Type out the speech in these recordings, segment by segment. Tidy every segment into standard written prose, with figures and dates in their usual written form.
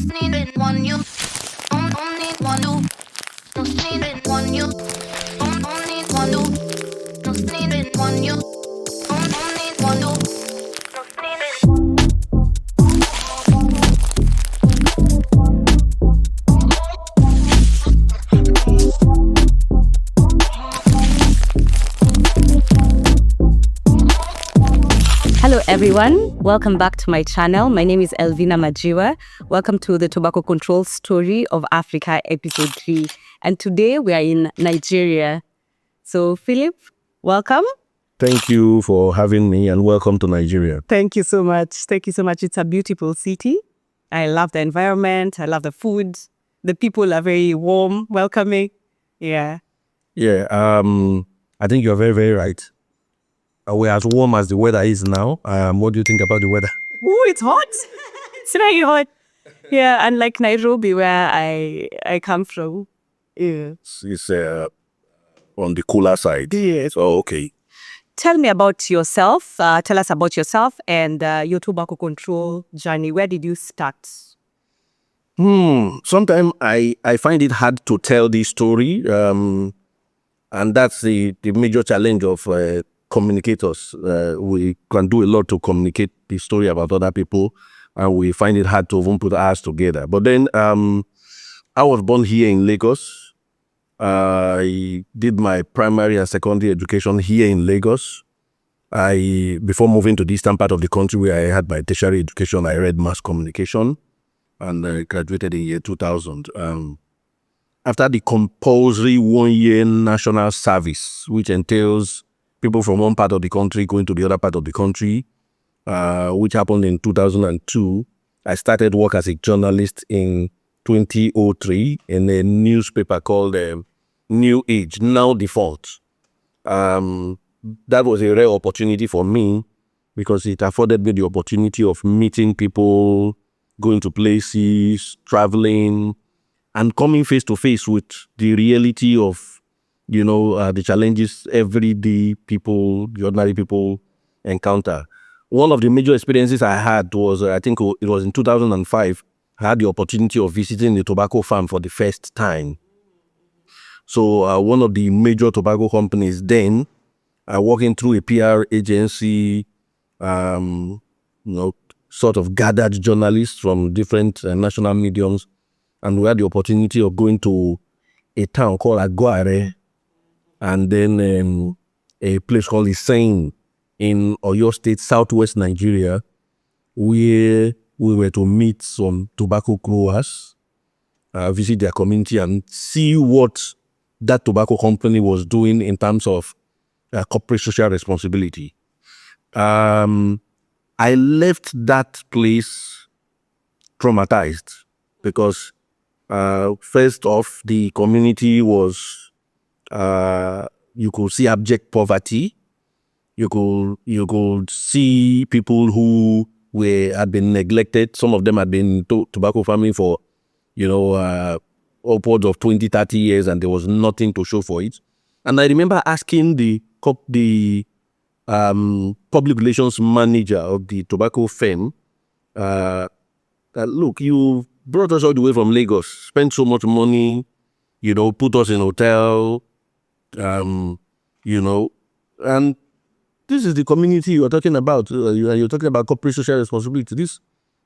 needed one you. Only one you. No needed one you. Only one you. No needed one you. Only one you. No needed. Hello everyone, welcome back to my channel. My name is Elvina Majiwa. Welcome to the Tobacco Control Story of Africa episode 3. And today we are in Nigeria. So Philip, welcome. Thank you for having me and welcome to Nigeria. Thank you so much. Thank you so much. It's a beautiful city. I love the environment. I love the food. The people are very warm, welcoming. Yeah. I think you're very, very right. We're as warm as the weather is now. What do you think about the weather? Oh, it's hot. It's very hot. Yeah, unlike Nairobi where I come from. Yeah. It's on the cooler side. Yes. So, okay. Tell me about yourself. Tell us about yourself and your tobacco control journey. Where did you start? Sometimes I find it hard to tell this story. And that's the major challenge of communicators. We can do a lot to communicate the story about other people, and we find it hard to even put ours together. But then I was born here in Lagos. I did my primary and secondary education here in Lagos. Before moving to the eastern part of the country where I had my tertiary education, I read mass communication and I graduated in year 2000. After the compulsory 1-year national service, which entails people from one part of the country going to the other part of the country, which happened in 2002, I started work as a journalist in 2003 in a newspaper called New Age, now defunct. That was a rare opportunity for me because it afforded me the opportunity of meeting people, going to places, traveling, and coming face to face with the reality of, the challenges everyday people, the ordinary people encounter. One of the major experiences I had was, I think it was in 2005, I had the opportunity of visiting the tobacco farm for the first time. So one of the major tobacco companies then, working through a PR agency, sort of gathered journalists from different national mediums, and we had the opportunity of going to a town called Aguare, and then a place called Iseyin in Oyo State, southwest Nigeria, where we were to meet some tobacco growers, visit their community and see what that tobacco company was doing in terms of corporate social responsibility. I left that place traumatized because first off, the community was, you could see abject poverty. You could see people who had been neglected. Some of them had been tobacco farming for, upwards of 20, 30 years, and there was nothing to show for it. And I remember asking the public relations manager of the tobacco firm, look, you brought us all the way from Lagos, spent so much money, put us in hotel, and this is the community you are talking about. You're talking about corporate social responsibility. This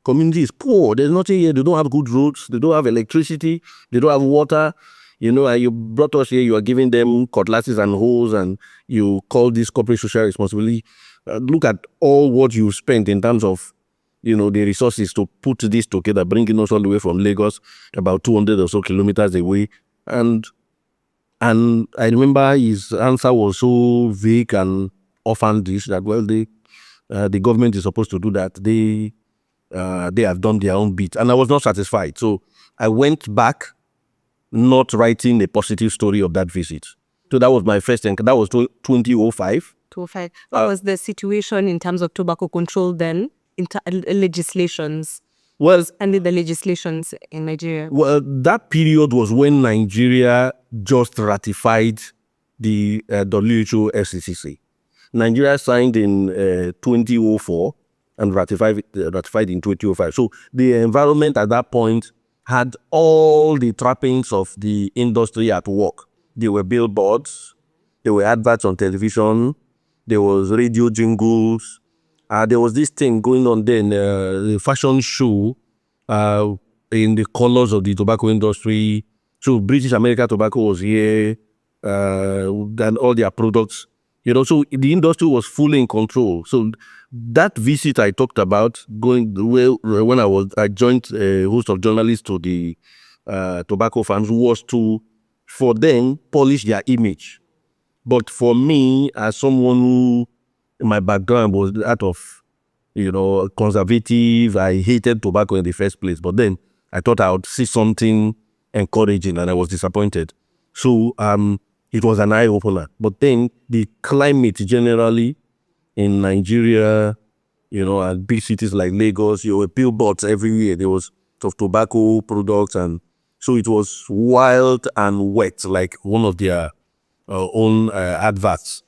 community is poor. There's nothing here. They don't have good roads. They don't have electricity. They don't have water. And you brought us here. You are giving them cutlasses and hoes, and you call this corporate social responsibility. Look at all what you spent in terms of, the resources to put this together, bringing us all the way from Lagos, about 200 or so kilometers away. And I remember his answer was so vague and orphaned-ish that, well, the government is supposed to do that. They have done their own bit. And I was not satisfied. So I went back not writing a positive story of that visit. So that was my first encounter. That was 2005. 2005. What was the situation in terms of tobacco control then? Legislations. Well, and the legislations in Nigeria. Well, that period was when Nigeria just ratified the WHO FCCC. Nigeria signed in 2004, and ratified in 2005. So the environment at that point had all the trappings of the industry at work. There were billboards, there were adverts on television, there was radio jingles. There was this thing going on then, the fashion show in the colors of the tobacco industry. So British American Tobacco was here, and all their products. So the industry was fully in control. So that visit I talked about, when I joined a host of journalists to the tobacco farms, was to, for them, polish their image. But for me, as someone who, my background was that of, conservative, I hated tobacco in the first place. But then I thought I would see something encouraging, and I was disappointed. So it was an eye opener. But then the climate generally in Nigeria, and big cities like Lagos, there were billboards everywhere. There was of tobacco products, and so it was wild and wet, like one of their own adverts.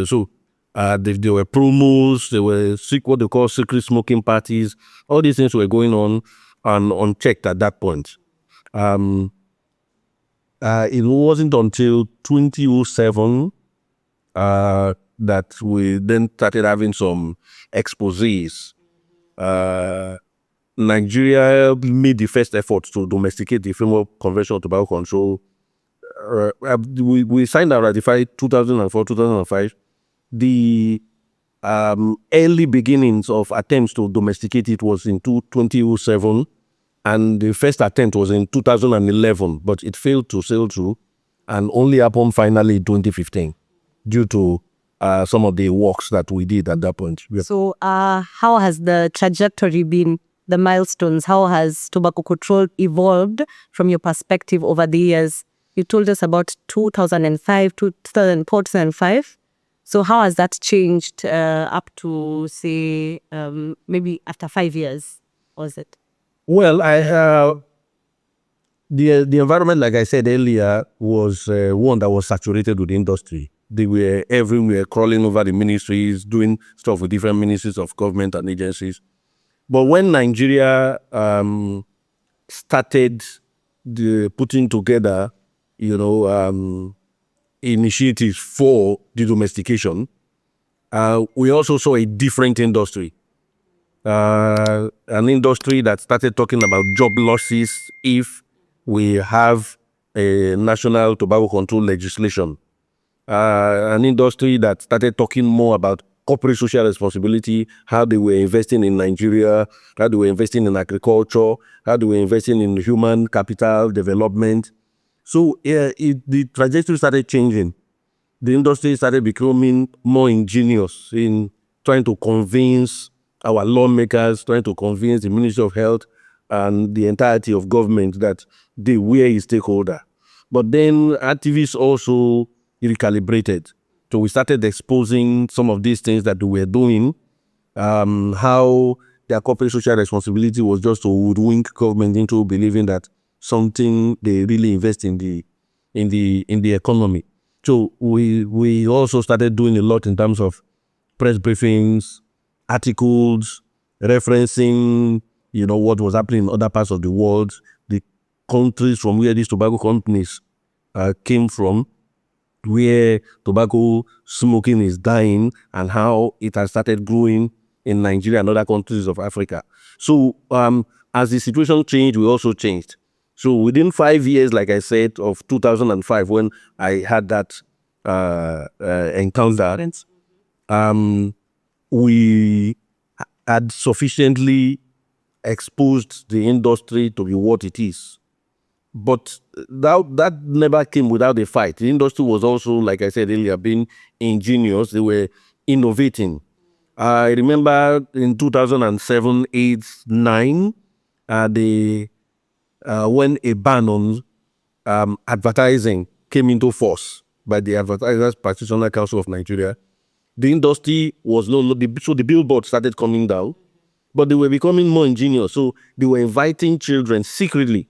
So there were promos, there were what they call secret smoking parties. All these things were going on and unchecked at that point. It wasn't until 2007 that we then started having some exposés. Nigeria made the first effort to domesticate the Framework Convention on Tobacco Control. We signed and ratified 2004, 2005. The early beginnings of attempts to domesticate it was in 2007, and the first attempt was in 2011, but it failed to sail through and only happened finally in 2015 due to some of the works that we did at that point. Yeah. So how has the trajectory been, the milestones? How has tobacco control evolved from your perspective over the years? You told us about 2005, 2004, 2005. So how has that changed up to, say, maybe after 5 years? Was it? Well, the environment, like I said earlier, was one that was saturated with the industry. They were everywhere, crawling over the ministries, doing stuff with different ministries of government and agencies. But when Nigeria started putting together, initiatives for the domestication, we also saw a different industry. An industry that started talking about job losses if we have a national tobacco control legislation. An industry that started talking more about corporate social responsibility, how they were investing in Nigeria, how they were investing in agriculture, how they were investing in human capital development. So the trajectory started changing. The industry started becoming more ingenious in trying to convince our lawmakers, trying to convince the Ministry of Health and the entirety of government that they were a stakeholder. But then activists also recalibrated. So we started exposing some of these things that we were doing, how their corporate social responsibility was just to hoodwink government into believing that something they really invest in the economy. So we also started doing a lot in terms of press briefings, articles, referencing, what was happening in other parts of the world, the countries from where these tobacco companies came from, where tobacco smoking is dying, and how it has started growing in Nigeria and other countries of Africa. So as the situation changed, we also changed. So within 5 years, like I said, of 2005, when I had that encounter, we had sufficiently exposed the industry to be what it is. But that never came without a fight. The industry was also, like I said earlier, being ingenious. They were innovating. I remember in 2007, 8, 9, when a ban on advertising came into force by the Advertisers Practitioner Council of Nigeria, the industry was so the billboards started coming down, but they were becoming more ingenious. So they were inviting children secretly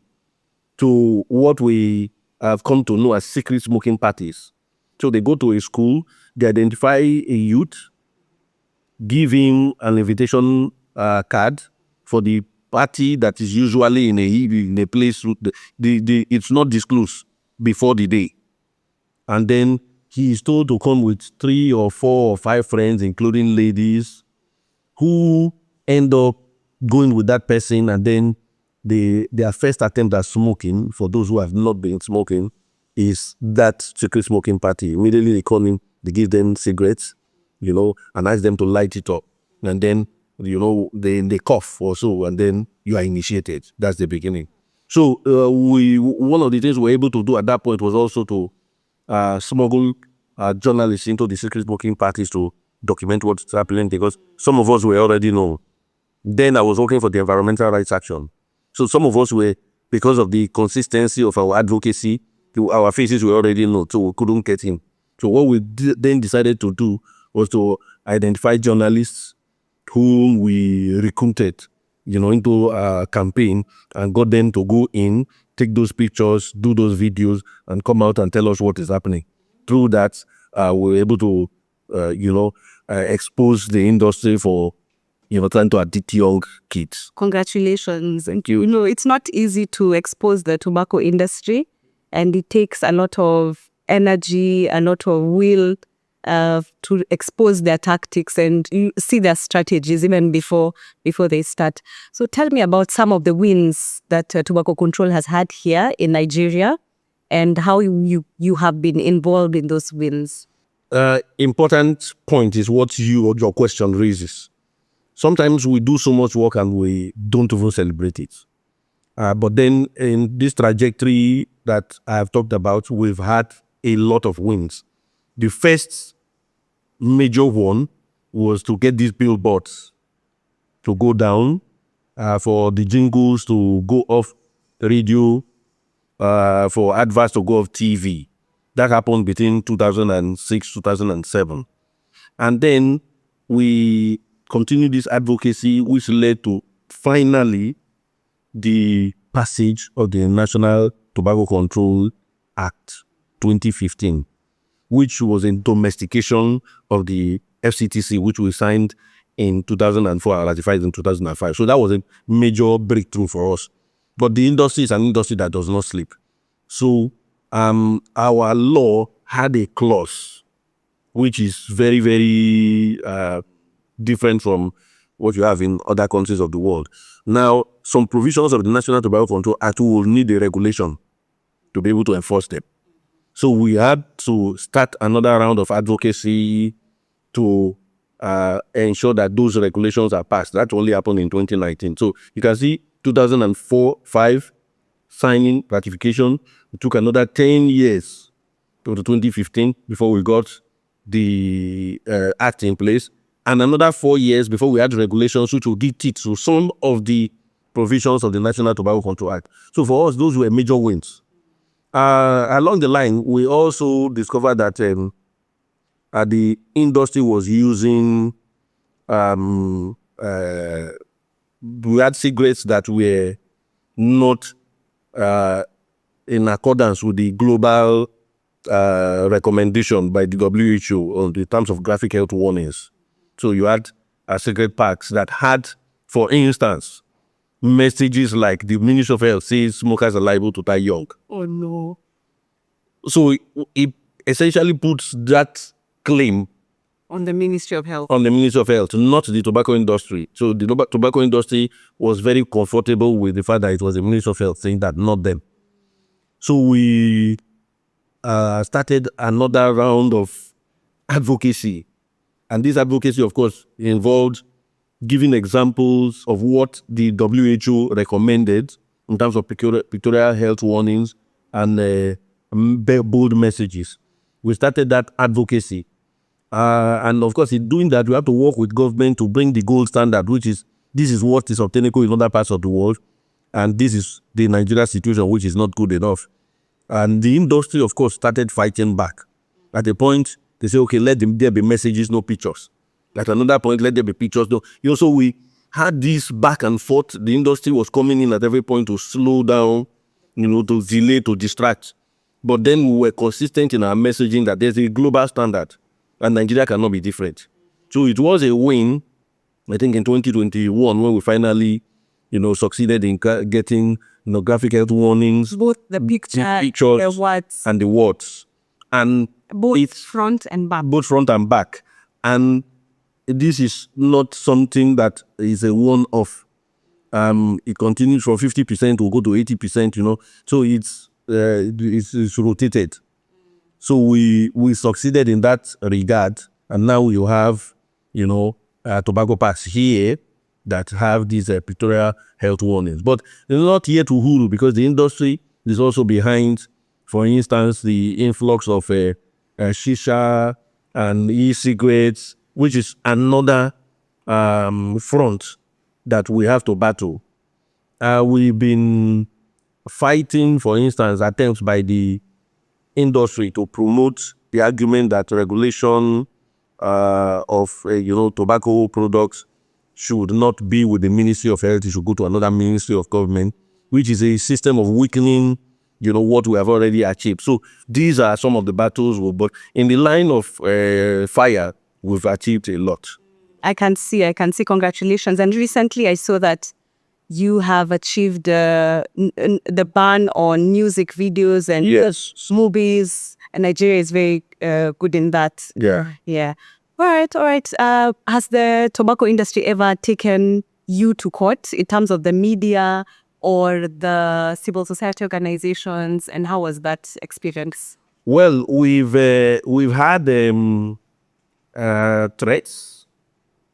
to what we have come to know as secret smoking parties. So they go to a school, they identify a youth, give him an invitation card for the party that is usually in a place. It's not disclosed before the day, and then he is told to come with 3 or 4 or 5 friends, including ladies, who end up going with that person, and then their first attempt at smoking, for those who have not been smoking, is that secret smoking party. Immediately they call him, they give them cigarettes, and ask them to light it up. And then, they cough or so, and then you are initiated. That's the beginning. So one of the things we were able to do at that point was also to smuggle journalists into the secret smoking parties to document what's happening, because some of us were already known. Then I was working for the environmental rights action. So some of us were, because of the consistency of our advocacy, our faces were already known, so we couldn't get in. So what we then decided to do was to identify journalists whom we recruited, into a campaign, and got them to go in, take those pictures, do those videos, and come out and tell us what is happening. Through that, we were able to, expose the industry for, trying to addict young kids. Congratulations. Thank you. It's not easy to expose the tobacco industry, and it takes a lot of energy, a lot of will to expose their tactics and you see their strategies even before they start. So tell me about some of the wins that tobacco control has had here in Nigeria, and how you have been involved in those wins. Important point is what your question raises. Sometimes we do so much work and we don't even celebrate it. But then in this trajectory that I have talked about, we've had a lot of wins. The first major one was to get these billboards to go down, for the jingles to go off the radio, for adverts to go off TV. That happened between 2006, 2007. And then we continued this advocacy, which led to finally the passage of the National Tobacco Control Act 2015, which was a domestication of the FCTC, which we signed in 2004 and ratified in 2005. So that was a major breakthrough for us. But the industry is an industry that does not sleep. So our law had a clause which is very, very different from what you have in other countries of the world. Now, some provisions of the National Tobacco Control Act will need a regulation to be able to enforce them. So we had to start another round of advocacy to ensure that those regulations are passed. That only happened in 2019. So you can see 2004-5 signing, ratification. It took another 10 years to 2015 before we got the act in place, and another 4 years before we had regulations which will give teeth to some of the provisions of the National Tobacco Control Act. So for us, those were major wins. Along the line, we also discovered that the industry was using, we had cigarettes that were not in accordance with the global recommendation by the WHO on the terms of graphic health warnings. So you had cigarette packs that had, for instance, messages like the Ministry of Health says smokers are liable to die young. Oh no. So it essentially puts that claim On the Ministry of Health. on the Ministry of Health, not the tobacco industry. So the tobacco industry was very comfortable with the fact that it was the Ministry of Health saying that, not them. So we started another round of advocacy. And this advocacy, of course, involved giving examples of what the WHO recommended in terms of pictorial health warnings and bold messages. We started that advocacy. And of course, in doing that, we have to work with government to bring the gold standard, which is, this is what is obtainable in other parts of the world, and this is the Nigeria situation, which is not good enough. And the industry, of course, started fighting back. At a point, they say, okay, let there be messages, no pictures. At another point, let there be pictures, no. So we had this back and forth. The industry was coming in at every point to slow down, to delay, to distract. But then we were consistent in our messaging that there's a global standard and Nigeria cannot be different. So it was a win I think in 2021, when we finally, succeeded in getting, graphic health warnings, Both the pictures, pictures, the words, and the words, and both front and back. both front and back. And this is not something that is a one-off. It continues from 50% will go to 80%, so it's rotated. So we succeeded in that regard, and now you have, tobacco packs here that have these pictorial health warnings. But they're not yet to hulu because the industry is also behind. For instance, the influx of shisha and e-cigarettes, which is another front that we have to battle. We've been fighting, for instance, attempts by the industry to promote the argument that regulation of tobacco products should not be with the Ministry of Health. It should go to another ministry of government, which is a system of weakening what we have already achieved. So these are some of the battles, but in the line of fire, we've achieved a lot. I can see. Congratulations. And recently I saw that you have achieved the ban on music videos and Yes. movies. And Nigeria is very good in that. Yeah. All right. Has the tobacco industry ever taken you to court in terms of the media or the civil society organizations? And how was that experience? Well, we've had threats,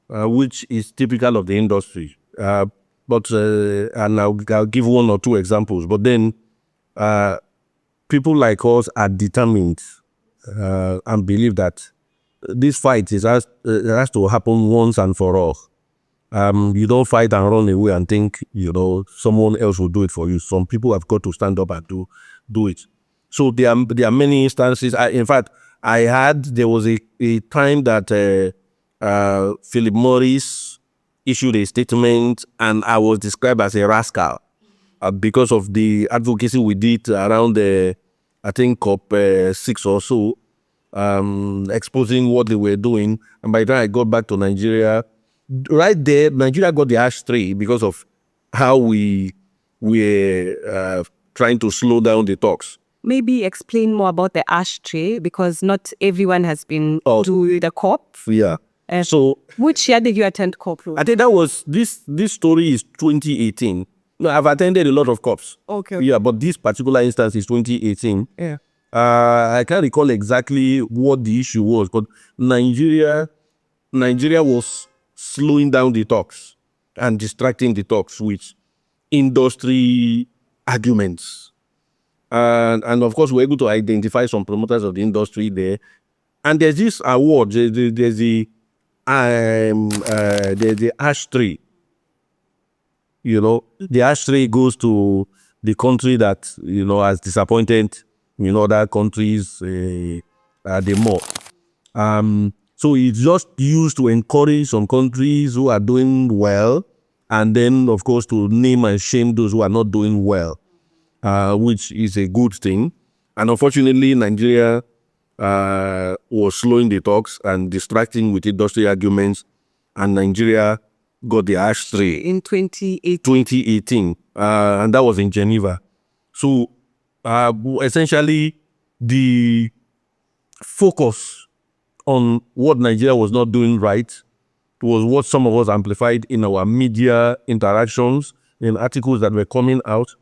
which is typical of the industry. But and I'll give one or two examples. But then people like us are determined and believe that this fight has to happen once and for all. You don't fight and run away and think someone else will do it for you. Some people have got to stand up and do it. So there are many instances. In fact, there was a time that Philip Morris issued a statement, and I was described as a rascal because of the advocacy we did around I think COP6 or so, exposing what they were doing. And by the time I got back to Nigeria, right there, Nigeria got the ashtray because of how we were trying to slow down the talks. Maybe explain more about the ashtray, because not everyone has been to the COP. Yeah. So which year did you attend COP? I think that was this story is 2018. No, I've attended a lot of COPs. Okay. Yeah, but this particular instance is 2018. Yeah. I can't recall exactly what the issue was, but Nigeria was slowing down the talks and distracting the talks with industry arguments. And of course, we're able to identify some promoters of the industry there. And there's this award, there's the ashtray. The ashtray goes to the country that, has disappointed, other countries the more. So it's just used to encourage some countries who are doing well, and then, of course, to name and shame those who are not doing well, which is a good thing. And unfortunately, Nigeria was slowing the talks and distracting with industry arguments, and Nigeria got the ashtray in 2018. 2018, and that was in Geneva. So essentially, the focus on what Nigeria was not doing right was what some of us amplified in our media interactions, in articles that were coming out.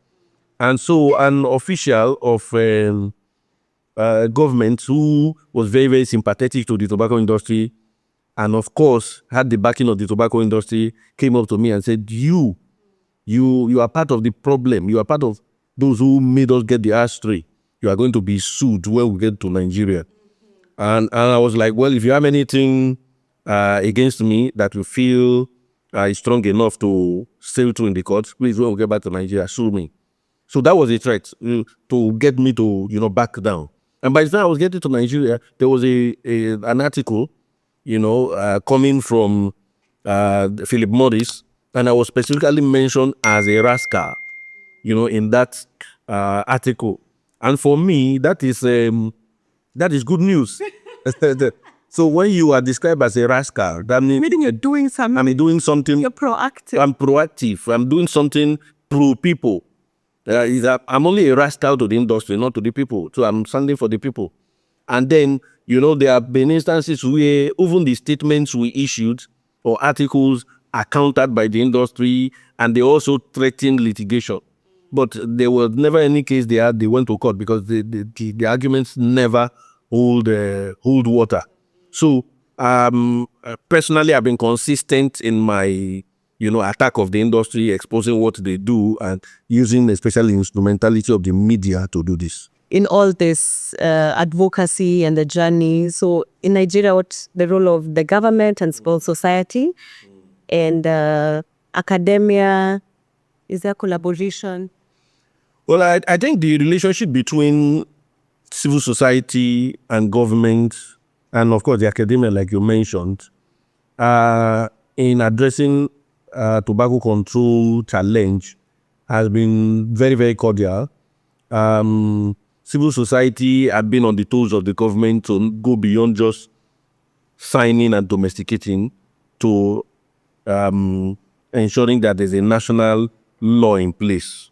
And so an official of government who was very, very sympathetic to the tobacco industry, and of course had the backing of the tobacco industry, came up to me and said, you are part of the problem. You are part of those who made us get the ashtray. You are going to be sued when we get to Nigeria. And I was like, well, if you have anything against me that you feel is strong enough to sail through in the court, please, when we get back to Nigeria, sue me. So that was a threat to get me to back down. And by the time I was getting to Nigeria, there was an article coming from Philip Morris, and I was specifically mentioned as a rascal in that article. And for me, that is good news. So when you are described as a rascal, that means Meaning you're doing something. I'm doing something. You're proactive. I'm proactive. I'm doing something pro people. I'm only a rascal to the industry, not to the people. So I'm standing for the people. And then, there have been instances where even the statements we issued or articles are countered by the industry, and they also threatened litigation. But there was never any case they went to court because the arguments never hold water. So personally, I've been consistent in my attack of the industry, exposing what they do, and using especially instrumentality of the media to do this. In all this advocacy and the journey, so in Nigeria, what's the role of the government and civil society and academia? Is there collaboration? Well, I think the relationship between civil society and government, and of course the academia, like you mentioned, in addressing tobacco control challenge has been very, very cordial. Civil society had been on the toes of the government to go beyond just signing and domesticating to ensuring that there's a national law in place.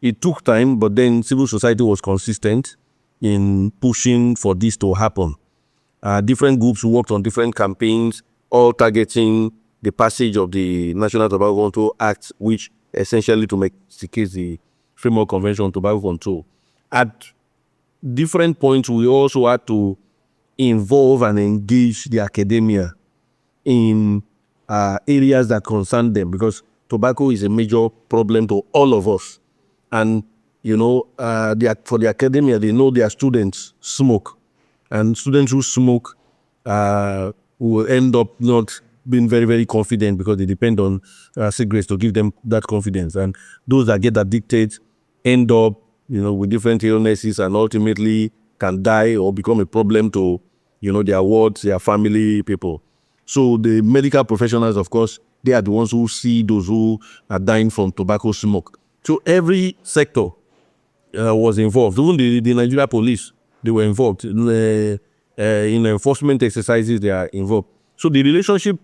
It took time, but then civil society was consistent in pushing for this to happen. Different groups worked on different campaigns, all targeting the passage of the National Tobacco Control Act, which essentially domesticates the Framework Convention on Tobacco Control. At different points, we also had to involve and engage the academia in areas that concern them, because tobacco is a major problem to all of us. And, for the academia, they know their students smoke. And students who smoke will end up not being very, very confident because they depend on cigarettes to give them that confidence. And those that get addicted end up, with different illnesses and ultimately can die or become a problem to, their wards, their family, people. So the medical professionals, of course, they are the ones who see those who are dying from tobacco smoke. So every sector was involved. Even the Nigeria police, they were involved. In enforcement exercises, they are involved. So the relationship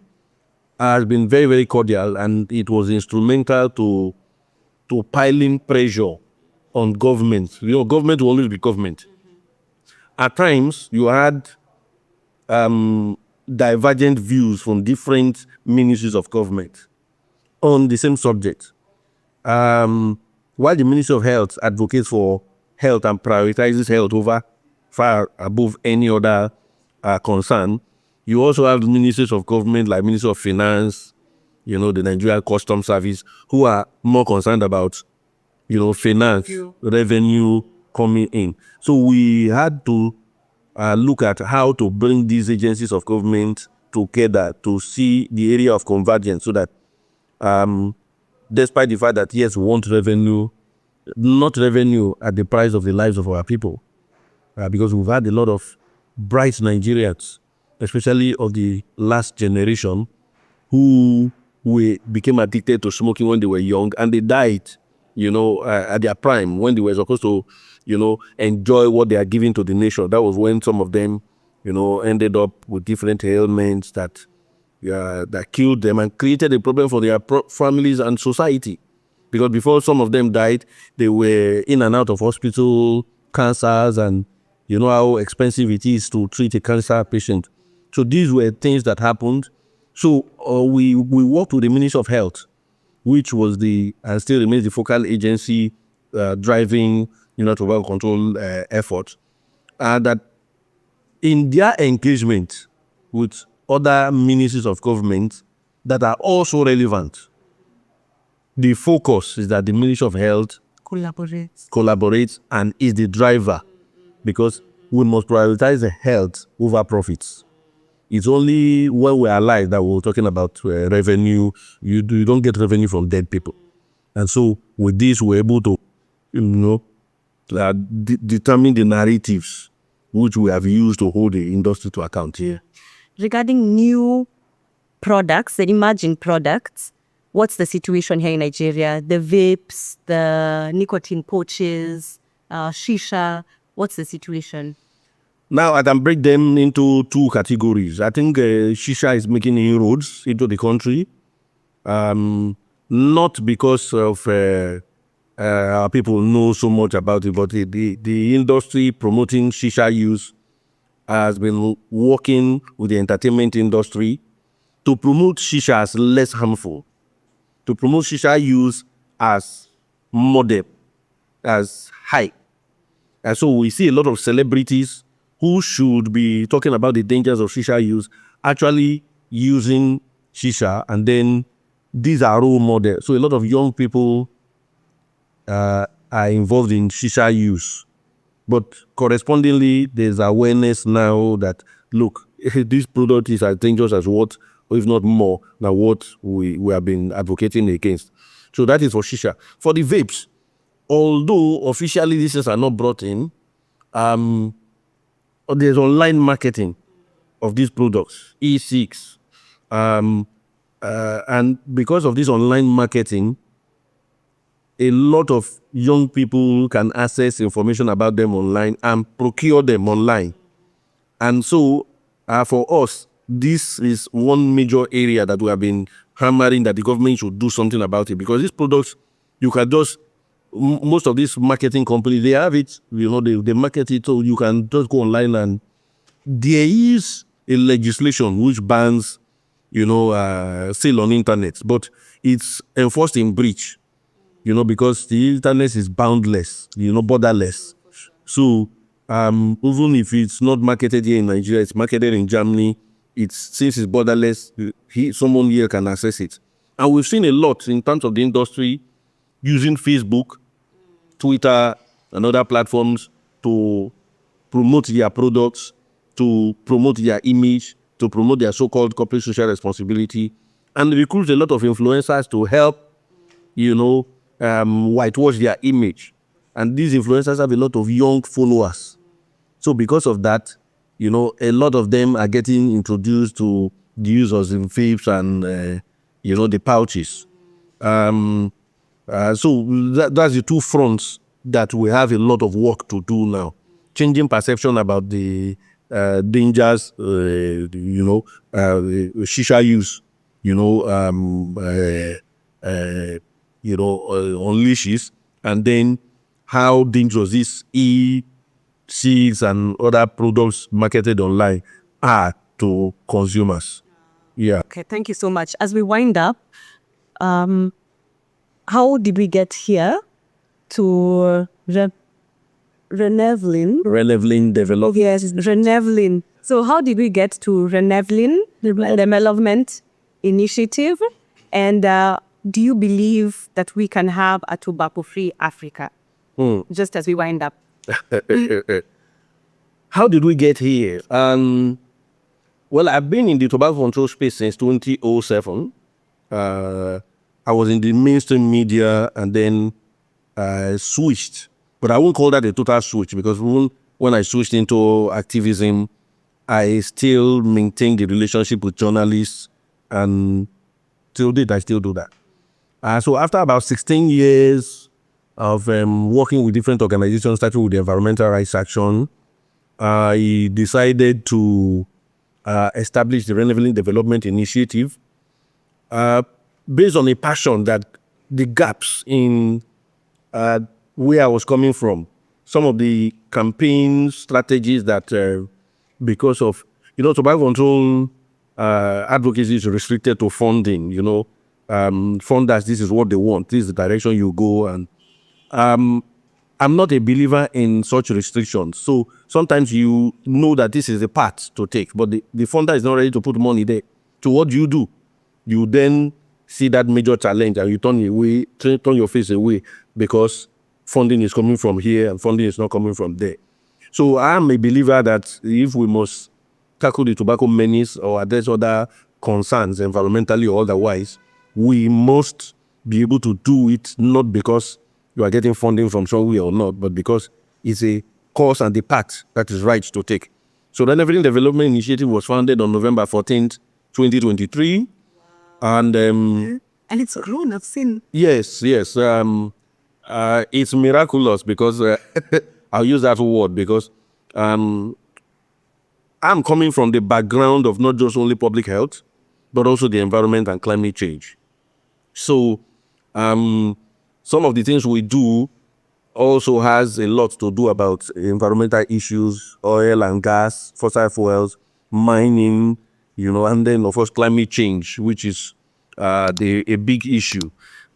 has been very, very cordial, and it was instrumental to piling pressure on government. Government will always be government. At times, you had divergent views from different ministries of government on the same subject. While the Ministry of Health advocates for health and prioritizes health over far above any other concern, you also have the ministries of government like Ministry of Finance, the Nigeria Customs Service, who are more concerned about, finance, revenue coming in. So we had to look at how to bring these agencies of government together to see the area of convergence, so that despite the fact that, yes, we want revenue, not revenue at the price of the lives of our people. Because we've had a lot of bright Nigerians, especially of the last generation, who became addicted to smoking when they were young, and they died, at their prime, when they were supposed to, enjoy what they are giving to the nation. That was when some of them, ended up with different ailments that killed them and created a problem for their families and society. Because before some of them died, they were in and out of hospital, cancers, and you know how expensive it is to treat a cancer patient. So these were things that happened. So we worked with the Ministry of Health, which was and still remains the focal agency driving, tobacco control efforts. That in their engagement with other ministries of government that are also relevant, the focus is that the Ministry of Health collaborates and is the driver, because we must prioritize the health over profits. It's only when we're alive that we're talking about revenue. You don't get revenue from dead people. And so with this, we're able to, determine the narratives which we have used to hold the industry to account here. Regarding new products, the emerging products, what's the situation here in Nigeria? The vapes, the nicotine pouches, shisha, what's the situation? Now I can break them into two categories. I think shisha is making inroads into the country, not because of people know so much about it, but the industry promoting shisha use has been working with the entertainment industry to promote shisha as less harmful, to promote shisha use as modern, as high. And so we see a lot of celebrities who should be talking about the dangers of shisha use actually using shisha, and then these are role models. So a lot of young people are involved in shisha use. But correspondingly, there's awareness now that, look, this product is as dangerous as what, or if not more, than what we have been advocating against. So that is for shisha. For the vapes, although officially these things are not brought in, there's online marketing of these products, E6. And because of this online marketing, a lot of young people can access information about them online and procure them online. And so, for us, this is one major area that we have been hammering that the government should do something about it, because these products, you can just, most of these marketing companies, they have it, they market it, so you can just go online, and there is a legislation which bans, sale on internet, but it's enforced in breach, because the internet is boundless, borderless. So even if it's not marketed here in Nigeria, it's marketed in Germany. Since it's borderless, someone here can access it. And we've seen a lot in terms of the industry using Facebook, Twitter, and other platforms to promote their products, to promote their image, to promote their so-called corporate social responsibility, and recruit a lot of influencers to help, whitewash their image. And these influencers have a lot of young followers. So because of that, a lot of them are getting introduced to the users in vapes and, the pouches. So that's the two fronts that we have a lot of work to do now. Changing perception about the dangers, shisha use, unleashes, and then how dangerous these e-cigs and other products marketed online are to consumers. Yeah. Okay, thank you so much. As we wind up, how did we get here to Reneveling development. Yes, Reneveling. So how did we get to Reneveling Development Initiative? And do you believe that we can have a tobacco-free Africa? Just as we wind up. How did we get here? Well, I've been in the tobacco control space since 2007. I was in the mainstream media and then switched. But I won't call that a total switch, because when I switched into activism, I still maintained the relationship with journalists, and till date, I still do that. So after about 16 years of working with different organizations, starting with the Environmental Rights Action, I decided to establish the Reneveling Development Initiative based on a passion that the gaps in where I was coming from, some of the campaign strategies that because of, tobacco control advocacy is restricted to funding, funders, this is what they want, this is the direction you go. And I'm not a believer in such restrictions. So sometimes you know that this is the path to take, but the funder is not ready to put money there. So what do? You then see that major challenge and you turn your face away, because funding is coming from here and funding is not coming from there. So I'm a believer that if we must tackle the tobacco menace or address other concerns, environmentally or otherwise, we must be able to do it not because you are getting funding from somewhere or not, but because it's a course and the path that is right to take. So the Reneveling Development Initiative was founded on November 14th, 2023. And it's grown, I've seen. Yes. It's miraculous because I'll use that word because I'm coming from the background of not just only public health, but also the environment and climate change. So some of the things we do also has a lot to do about environmental issues, oil and gas, fossil fuels, mining, and then of course climate change, which is a big issue.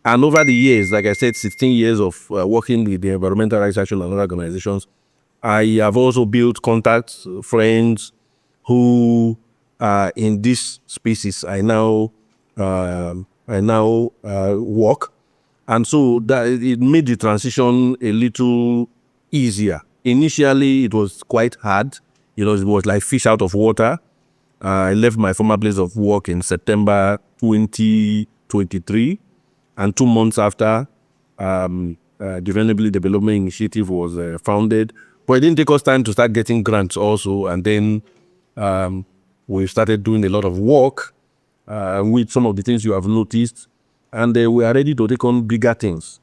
And over the years, like I said, 16 years of working with the environmental rights action and other organizations, I have also built contacts, friends who in these spaces I now work, and so that it made the transition a little easier. Initially, it was quite hard. It was like fish out of water. I left my former place of work in September 2023, and 2 months after, the Vulnerability Development Initiative was founded. But it didn't take us time to start getting grants also, and then we started doing a lot of work with some of the things you have noticed, and we are ready to take on bigger things.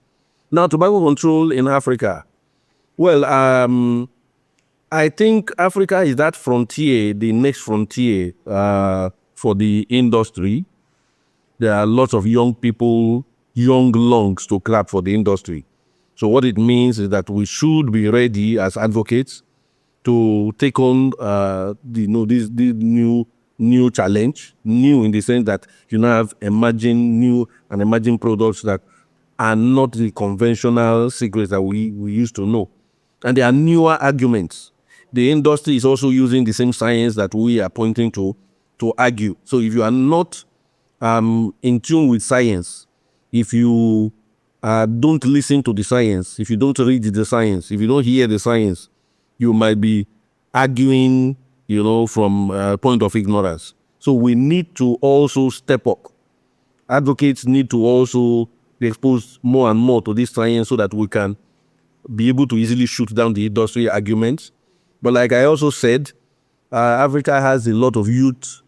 Now, tobacco control in Africa. Well, I think Africa is that frontier, the next frontier for the industry. There are lots of young people, young lungs to clap for the industry. So what it means is that we should be ready as advocates to take on this new challenge, new in the sense that you now have emerging products that are not the conventional cigarettes that we used to know. And there are newer arguments. The industry is also using the same science that we are pointing to argue. So if you are not in tune with science, if you don't listen to the science, if you don't read the science, if you don't hear the science, you might be arguing, from a point of ignorance. So we need to also step up. Advocates need to also be exposed more and more to this science so that we can be able to easily shoot down the industry arguments. But like I also said, Africa has a lot of youth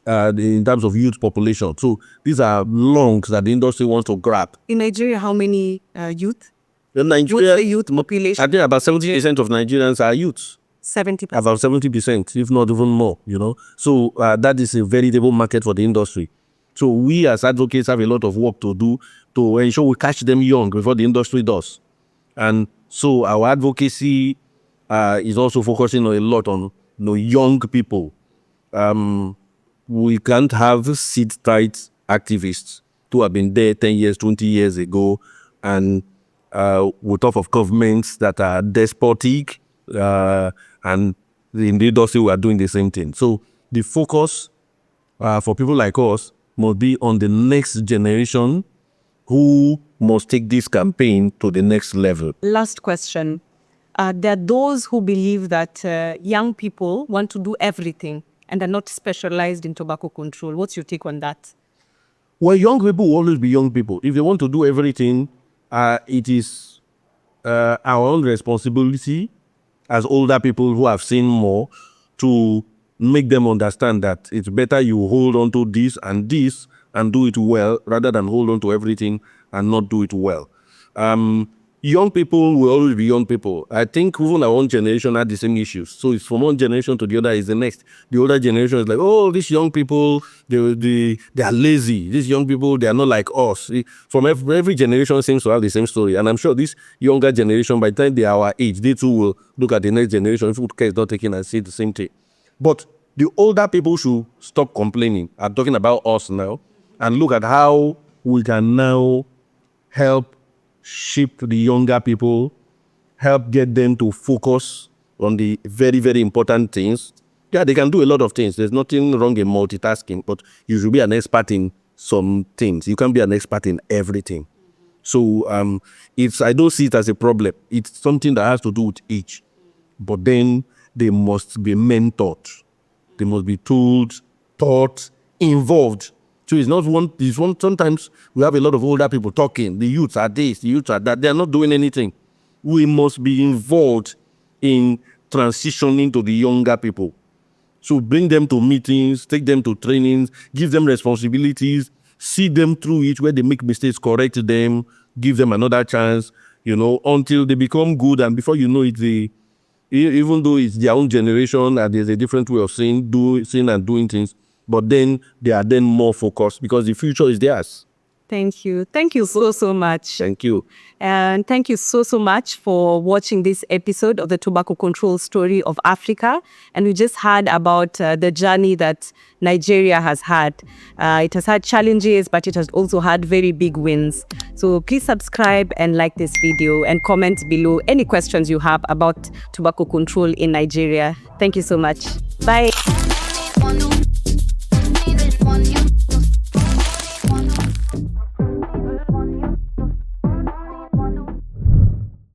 in terms of youth population. So these are lungs that the industry wants to grab. In Nigeria, how many youth? In Nigeria, What's the youth population? I think about 70% of Nigerians are youths. 70%. About 70%, if not even more, So that is a veritable market for the industry. So we as advocates have a lot of work to do to ensure we catch them young before the industry does. And so our advocacy is also focusing a lot on young people. We can't have sit-tight activists who have been there 10 years, 20 years ago, and we're top of governments that are despotic, and in the industry we are doing the same thing. So the focus for people like us must be on the next generation who must take this campaign to the next level. Last question. There are those who believe that young people want to do everything and are not specialized in tobacco control. What's your take on that? Well, young people will always be young people. If they want to do everything, it is our own responsibility as older people who have seen more to make them understand that it's better you hold on to this and do it well rather than hold on to everything and not do it well. Young people will always be young people. I think even our own generation had the same issues. So it's from one generation to the other is the next. The older generation is like, oh, these young people, they are lazy. These young people, they are not like us. From every generation seems to have the same story. And I'm sure this younger generation, by the time they are our age, they too will look at the next generation, if food care is not taken, and say the same thing. But the older people should stop complaining. I'm talking about us now, and look at how we can now help shape the younger people, help get them to focus on the very, very important things. Yeah, they can do a lot of things. There's nothing wrong in multitasking, but you should be an expert in some things. You can't be an expert in everything. So I don't see it as a problem. It's something that has to do with age. But then they must be mentored. They must be told, taught, involved. So it's not one. Sometimes we have a lot of older people talking. The youths are this, the youths are that. They are not doing anything. We must be involved in transitioning to the younger people. So bring them to meetings, take them to trainings, give them responsibilities, see them through it. Where they make mistakes, correct them, give them another chance. Until they become good, and before you know it, even though it's their own generation and there's a different way of seeing and doing things, but then they are then more focused because the future is theirs. Thank you. Thank you so much. Thank you. And thank you so much for watching this episode of the Tobacco Control Story of Africa. And we just heard about the journey that Nigeria has had. It has had challenges, but it has also had very big wins. So please subscribe and like this video and comment below any questions you have about tobacco control in Nigeria. Thank you so much. Bye.